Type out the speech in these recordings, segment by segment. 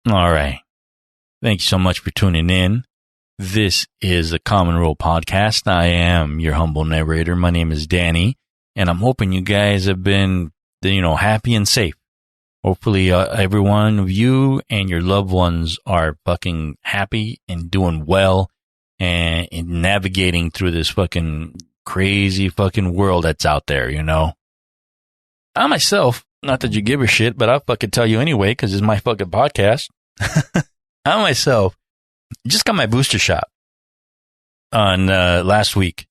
All right. Thank you so much for tuning in. This is a Common Role podcast. I am your humble narrator. My name is Danny, and I'm hoping you guys have been, happy and safe. Hopefully, every one of you and your loved ones are fucking happy and doing well and navigating through this fucking crazy fucking world that's out there, I myself, not that you give a shit, but I'll fucking tell you anyway because it's my fucking podcast. I myself just got my booster shot on last week.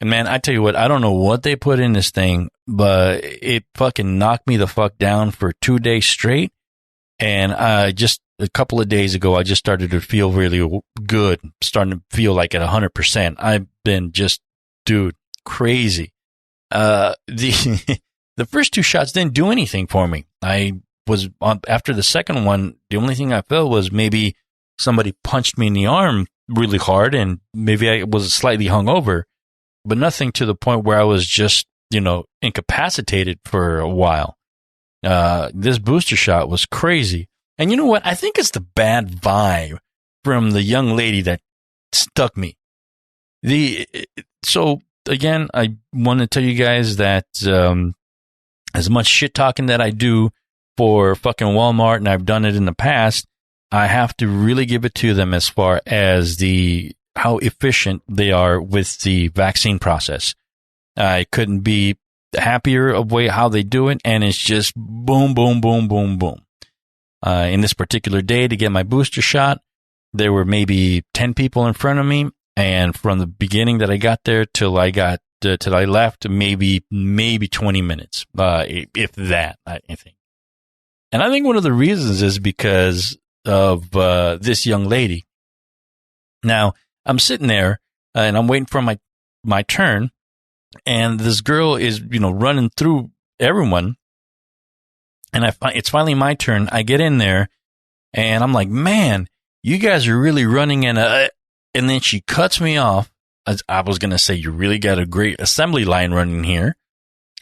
And man, I tell you what, I don't know what they put in this thing, but it fucking knocked me the fuck down for 2 days straight. And just a couple of days ago, I just started to feel really good, starting to feel like at 100%. I've been just, crazy. The first 2 shots didn't do anything for me. After the second one, the only thing I felt was maybe somebody punched me in the arm really hard and maybe I was slightly hungover, but nothing to the point where I was just, incapacitated for a while. This booster shot was crazy. And you know what? I think it's the bad vibe from the young lady that stuck me. So again, I want to tell you guys that, as much shit talking that I do for fucking Walmart, and I've done it in the past, I have to really give it to them as far as how efficient they are with the vaccine process. I couldn't be happier of how they do it, and it's just boom, boom, boom, boom, boom. In this particular day to get my booster shot, there were maybe 10 people in front of me, and from the beginning that I got there till I left, maybe 20 minutes, if that, I think. And I think one of the reasons is because of this young lady. Now, I'm sitting there, and I'm waiting for my turn, and this girl is, running through everyone, and it's finally my turn. I get in there, and I'm like, man, you guys are really running and then she cuts me off. I was going to say, you really got a great assembly line running here.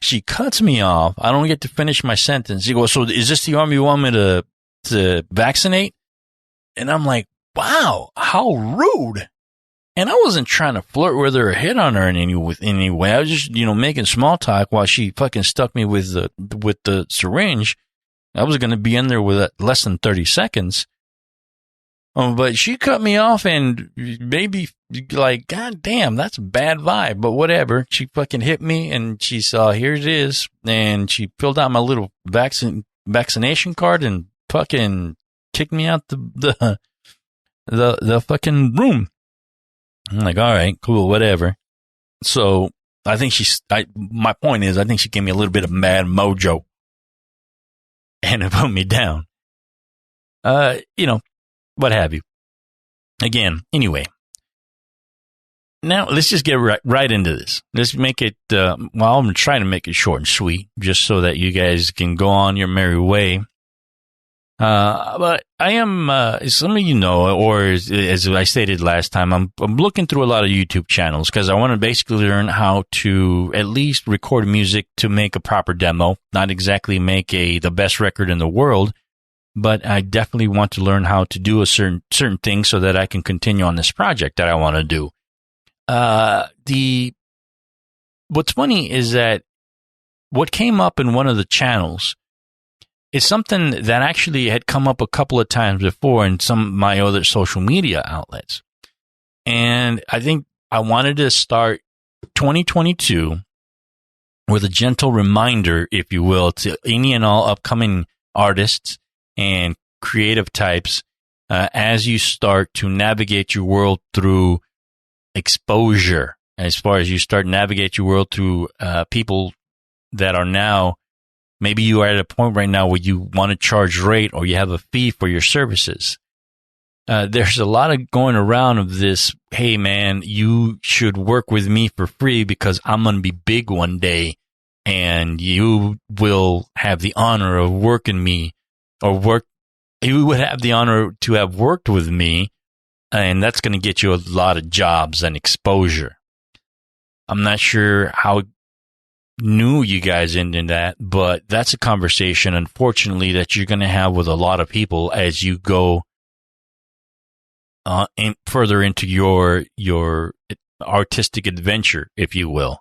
She cuts me off. I don't get to finish my sentence. She goes, so is this the arm you want me to vaccinate? And I'm like, wow, how rude. And I wasn't trying to flirt with her or hit on her in any way. I was just, making small talk while she fucking stuck me with the syringe. I was going to be in there with less than 30 seconds. But she cut me off and maybe like, God damn, that's a bad vibe, but whatever. She fucking hit me and she saw, here it is. And she filled out my little vaccination card and fucking kicked me out the fucking room. I'm like, all right, cool, whatever. So I think my point is, I think she gave me a little bit of mad mojo and it put me down. What have you. Again, anyway. Now, let's just get right into this. Let's make it, I'm trying to make it short and sweet, just so that you guys can go on your merry way. But I am, some of you know, or as I stated last time, I'm looking through a lot of YouTube channels because I want to basically learn how to at least record music to make a proper demo, not exactly make the best record in the world, but I definitely want to learn how to do a certain thing so that I can continue on this project that I want to do. What's funny is that what came up in one of the channels is something that actually had come up a couple of times before in some of my other social media outlets. And I think I wanted to start 2022 with a gentle reminder, if you will, to any and all upcoming artists and creative types as you start to navigate your world through exposure, as far as you start to navigate your world through people that are now, maybe you are at a point right now where you want to charge rate or you have a fee for your services. There's a lot of going around of this, hey man, you should work with me for free because I'm going to be big one day and you will have the honor of working me you would have the honor to have worked with me, and that's going to get you a lot of jobs and exposure. I'm not sure how knew you guys into that, but that's a conversation, unfortunately, that you're going to have with a lot of people as you go further into your artistic adventure, if you will.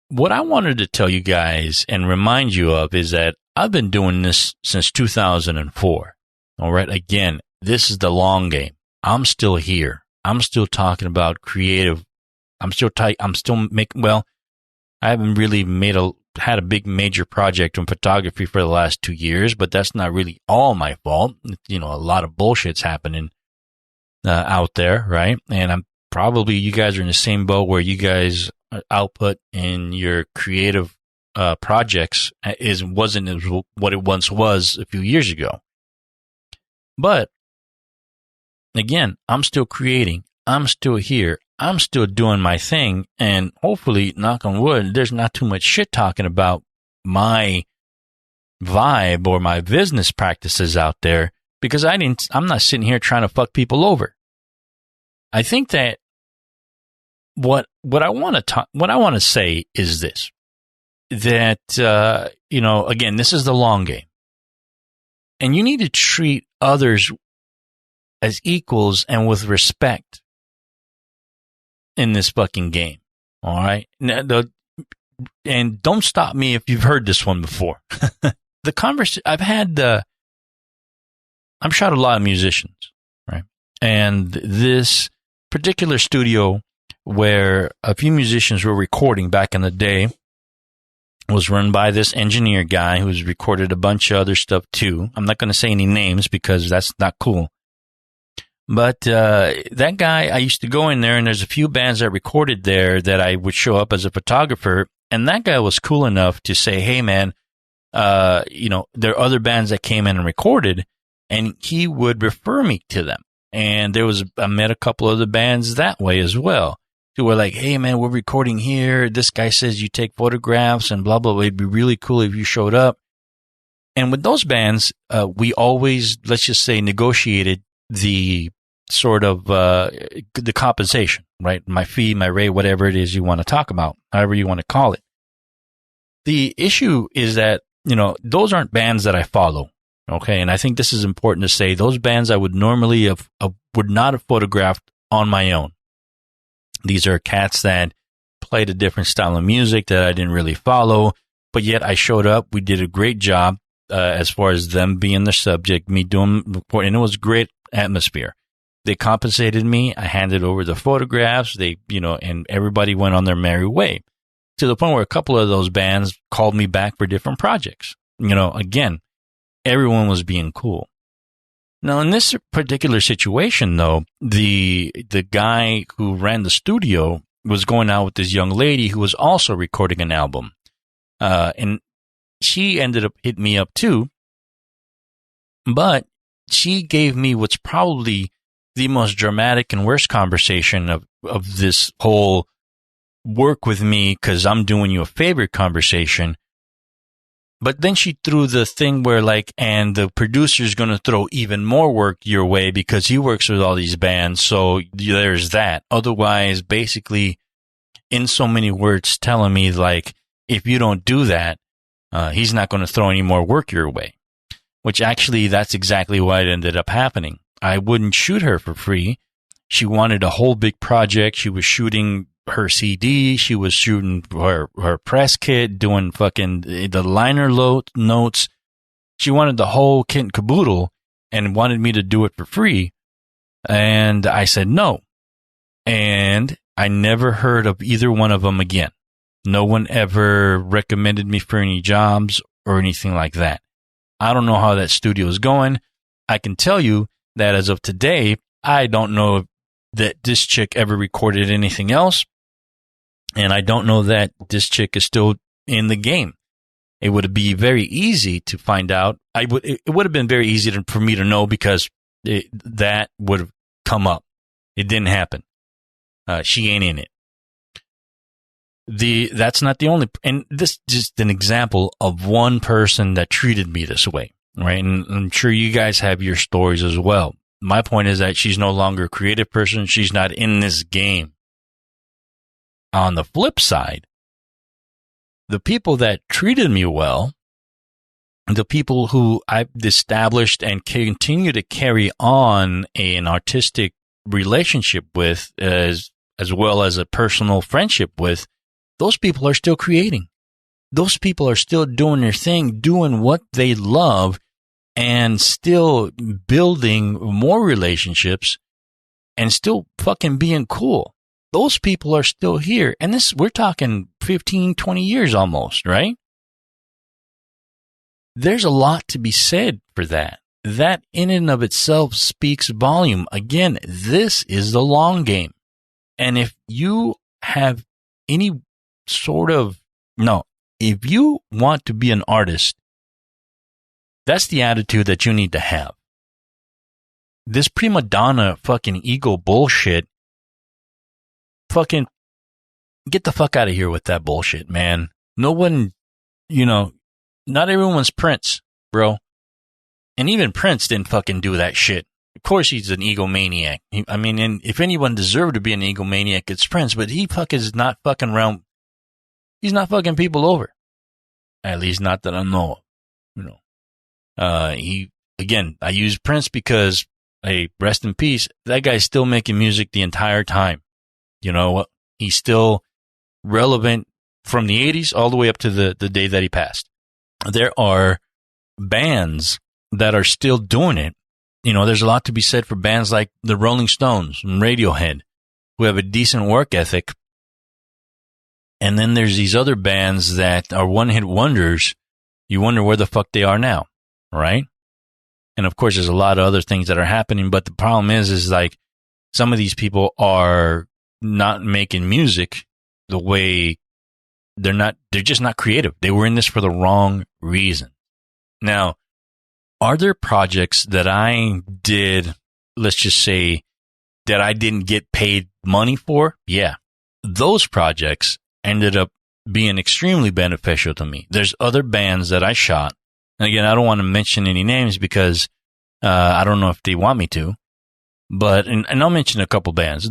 What I wanted to tell you guys and remind you of is that I've been doing this since 2004. All right. Again, this is the long game. I'm still here. I'm still talking about creative. I'm still making, well, I haven't really had a big major project in photography for the last 2 years, but that's not really all my fault. You know, a lot of bullshit's happening out there, right? And you guys are in the same boat where you guys output in your creative projects wasn't what it once was a few years ago. But again, I'm still creating. I'm still here. I'm still doing my thing, and hopefully, knock on wood, there's not too much shit talking about my vibe or my business practices out there, because I'm not sitting here trying to fuck people over. I think that what I want to say is this, that again, this is the long game, and you need to treat others as equals and with respect in this fucking game. All right. And don't stop me if you've heard this one before. The conversation I've had, I've shot a lot of musicians, right? And this particular studio where a few musicians were recording back in the day was run by this engineer guy who's recorded a bunch of other stuff too. I'm not going to say any names because that's not cool. But that guy, I used to go in there, and there's a few bands that recorded there that I would show up as a photographer, and that guy was cool enough to say, hey, man, there are other bands that came in and recorded, and he would refer me to them. And I met a couple of the bands that way as well, who were like, hey, man, we're recording here. This guy says you take photographs and blah, blah, blah. It'd be really cool if you showed up. And with those bands, we always, let's just say, negotiated the sort of the compensation, right? My fee, my rate, whatever it is you want to talk about, however you want to call it. The issue is that, those aren't bands that I follow, okay? And I think this is important to say. Those bands I would normally would not have photographed on my own. These are cats that played a different style of music that I didn't really follow, but yet I showed up. We did a great job as far as them being the subject, me doing, and it was great atmosphere. They compensated me. I handed over the photographs. And everybody went on their merry way, to the point where a couple of those bands called me back for different projects. Again, everyone was being cool. Now, in this particular situation, though, the guy who ran the studio was going out with this young lady who was also recording an album. And she ended up hitting me up too. But she gave me what's probably the most dramatic and worst conversation of this whole work with me because I'm doing you a favor conversation. But then she threw the thing where and the producer's going to throw even more work your way because he works with all these bands. So there's that. Otherwise, basically, in so many words, telling me if you don't do that, he's not going to throw any more work your way. Which actually, that's exactly what ended up happening. I wouldn't shoot her for free. She wanted a whole big project. She was shooting her CD. She was shooting her press kit, doing fucking the liner notes. She wanted the whole kit and caboodle and wanted me to do it for free. And I said no. And I never heard of either one of them again. No one ever recommended me for any jobs or anything like that. I don't know how that studio is going. I can tell you that as of today, I don't know that this chick ever recorded anything else. And I don't know that this chick is still in the game. It would be very easy to find out. It would have been very easy for me to know because that would have come up. It didn't happen. She ain't in it. That's not the only, and this is just an example of one person that treated me this way, right? And I'm sure you guys have your stories as well. My point is that she's no longer a creative person. She's not in this game. On the flip side, the people that treated me well, the people who I've established and continue to carry on an artistic relationship with, as well as a personal friendship with, those people are still creating. Those people are still doing their thing, doing what they love, and still building more relationships and still fucking being cool. Those people are still here. And we're talking 15, 20 years almost, right? There's a lot to be said for that. That in and of itself speaks volume. Again, this is the long game. And if you have any sort of, if you want to be an artist, that's the attitude that you need to have. This prima donna fucking ego bullshit, fucking get the fuck out of here with that bullshit, man. No one, not everyone's Prince, bro. And even Prince didn't fucking do that shit. Of course he's an egomaniac. And if anyone deserved to be an egomaniac, it's Prince, but he is not fucking around. He's not fucking people over. At least not that I know of. I use Prince because, hey, rest in peace. That guy's still making music the entire time. He's still relevant from the 80s all the way up to the day that he passed. There are bands that are still doing it. There's a lot to be said for bands like the Rolling Stones and Radiohead, who have a decent work ethic. And then there's these other bands that are one-hit wonders. You wonder where the fuck they are now, right? And of course, there's a lot of other things that are happening. But the problem is like some of these people are not making music the way they're just not creative. They were in this for the wrong reason. Now, are there projects that I did, let's just say, that I didn't get paid money for? Yeah. Those projects ended up being extremely beneficial to me. There's other bands that I shot. And again, I don't want to mention any names because I don't know if they want me to. But, and I'll mention a couple bands,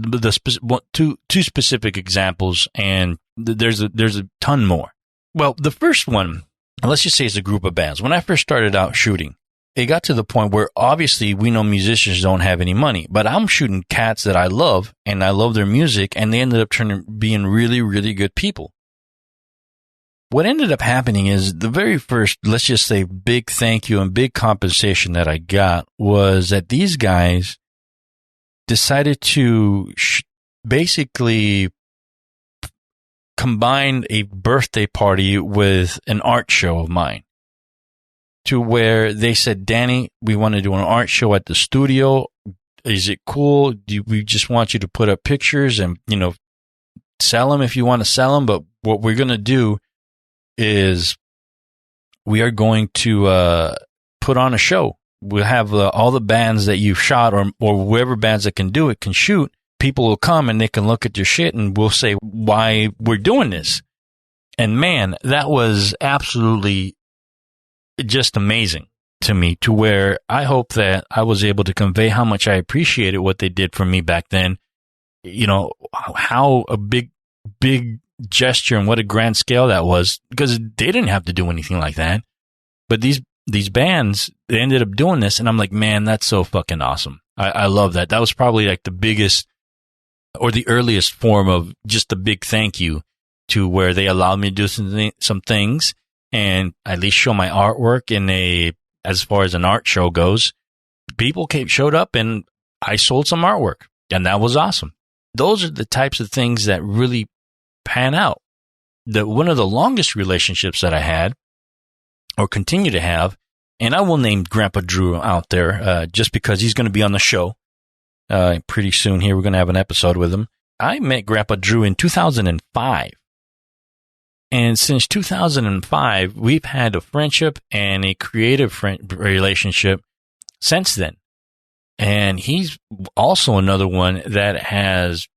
two specific examples, and there's a ton more. Well, the first one, let's just say it's a group of bands. When I first started out shooting, it got to the point where obviously we know musicians don't have any money, but I'm shooting cats that I love, and I love their music, and they ended up being really, really good people. What ended up happening is the very first, let's just say, big thank you and big compensation that I got was that these guys decided to basically combine a birthday party with an art show of mine, to where they said, Danny, we want to do an art show at the studio. Is it cool? We just want you to put up pictures and, sell them if you want to sell them. But what we're going to do is we are going to put on a show. We'll have all the bands that you've shot or whoever bands that can do it can shoot. People will come and they can look at your shit and we'll say why we're doing this. And man, that was absolutely just amazing to me, to where I hope that I was able to convey how much I appreciated what they did for me back then. How a big gesture and what a grand scale that was, because they didn't have to do anything like that. But these bands, they ended up doing this, and I'm like, man, that's so fucking awesome. I love that. That was probably like the biggest or the earliest form of just a big thank you, to where they allowed me to do some things and at least show my artwork as far as an art show goes. People showed up and I sold some artwork, and that was awesome. Those are the types of things that really pan out. One of the longest relationships that I had or continue to have, and I will name Grandpa Drew out there just because he's going to be on the show pretty soon here. We're going to have an episode with him. I met Grandpa Drew in 2005. And since 2005, we've had a friendship and a creative relationship since then. And he's also another one that has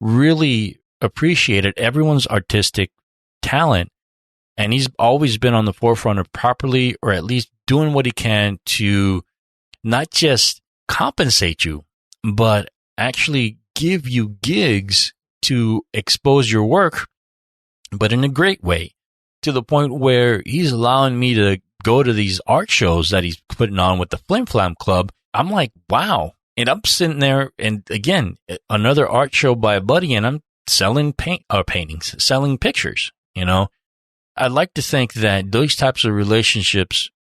really appreciated everyone's artistic talent. And he's always been on the forefront of properly, or at least doing what he can to not just compensate you, but actually give you gigs to expose your work, but in a great way. to the point where he's allowing me to go to these art shows that he's putting on with the Flim Flam Club. I'm like, wow. And I'm sitting there, and again, another art show by a buddy, and I'm selling paintings, selling pictures, you know. I'd like to think that those types of relationships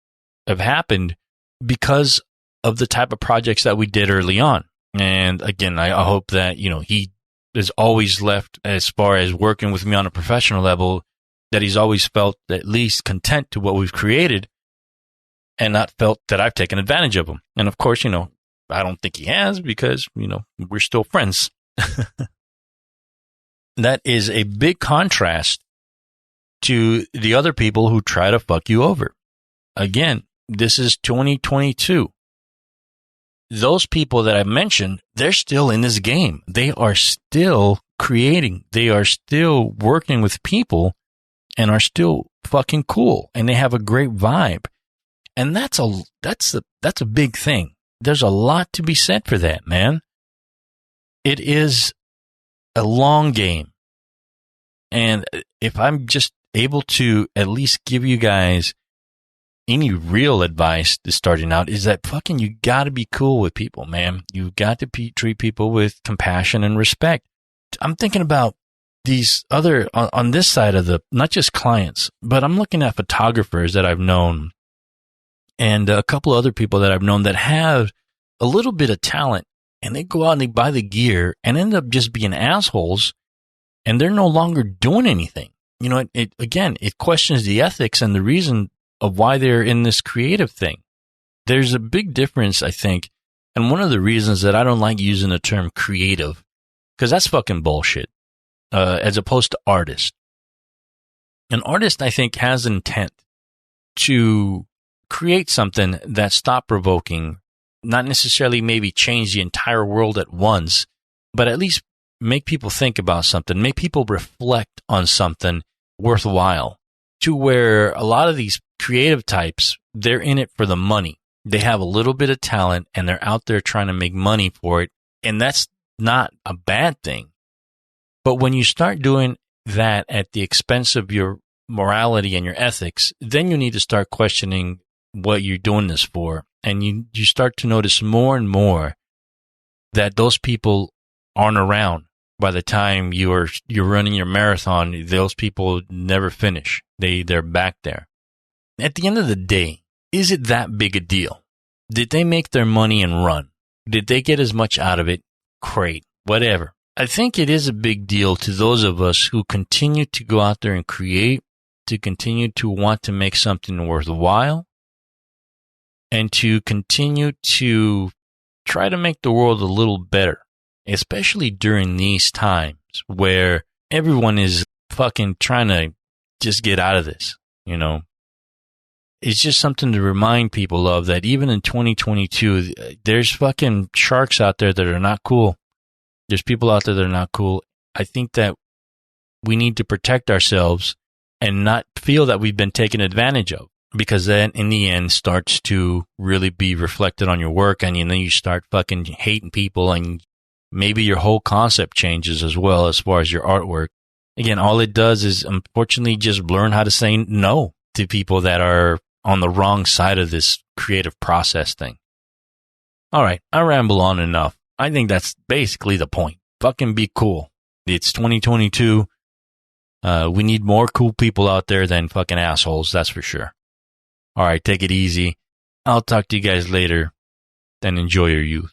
have happened because of the type of projects that we did early on. And again, I hope that, you know, he is always left, as far as working with me on a professional level, that he's always felt at least content to what we've created and not felt that I've taken advantage of him. And of course, you know, I don't think he has, because, you know, we're still friends. That is a big contrast to the other people who try to fuck you over. Again, this is 2022. Those people that I mentioned, they're still in this game. They are still creating. They are still working with people and are still fucking cool. And they have a great vibe. And that's a big thing. There's a lot to be said for that, man. It is a long game. And if I'm just able to at least give you guys any real advice to starting out, is that fucking you got to be cool with people, man. You got to treat people with compassion and respect. I'm thinking about these other, on this side of the, not just clients, but I'm looking at photographers that I've known and a couple of other people that I've known that have a little bit of talent, and they go out and they buy the gear and end up just being assholes, and they're no longer doing anything. You know, it questions the ethics and the reason of why they're in this creative thing. There's a big difference, I think, and one of the reasons that I don't like using the term creative, because that's fucking bullshit, as opposed to artist. An artist, I think, has intent to create something that's thought-provoking, not necessarily maybe change the entire world at once, but at least make people think about something, make people reflect on something worthwhile, to where a lot of these creative types, they're in it for the money. They have a little bit of talent and they're out there trying to make money for it. And that's not a bad thing. But when you start doing that at the expense of your morality and your ethics, then you need to start questioning what you're doing this for. And you start to notice more and more that those people aren't around by the time you're running your marathon. Those people never finish. They're back there. At the end of the day, is it that big a deal? Did they make their money and run? Did they get as much out of it? Great, whatever. I think it is a big deal to those of us who continue to go out there and create, to continue to want to make something worthwhile, and to continue to try to make the world a little better, especially during these times where everyone is fucking trying to just get out of this, you know. It's just something to remind people of, that even in 2022, there's fucking sharks out there that are not cool. There's people out there that are not cool. I think that we need to protect ourselves and not feel that we've been taken advantage of, because then in the end starts to really be reflected on your work, and then you start fucking hating people, and maybe your whole concept changes as well as far as your artwork. Again, all it does is unfortunately just learn how to say no to people that are on the wrong side of this creative process thing. All right, I ramble on enough. I think that's basically the point. Fucking be cool. It's 2022. We need more cool people out there than fucking assholes, that's for sure. All right, take it easy. I'll talk to you guys later, and enjoy your youth.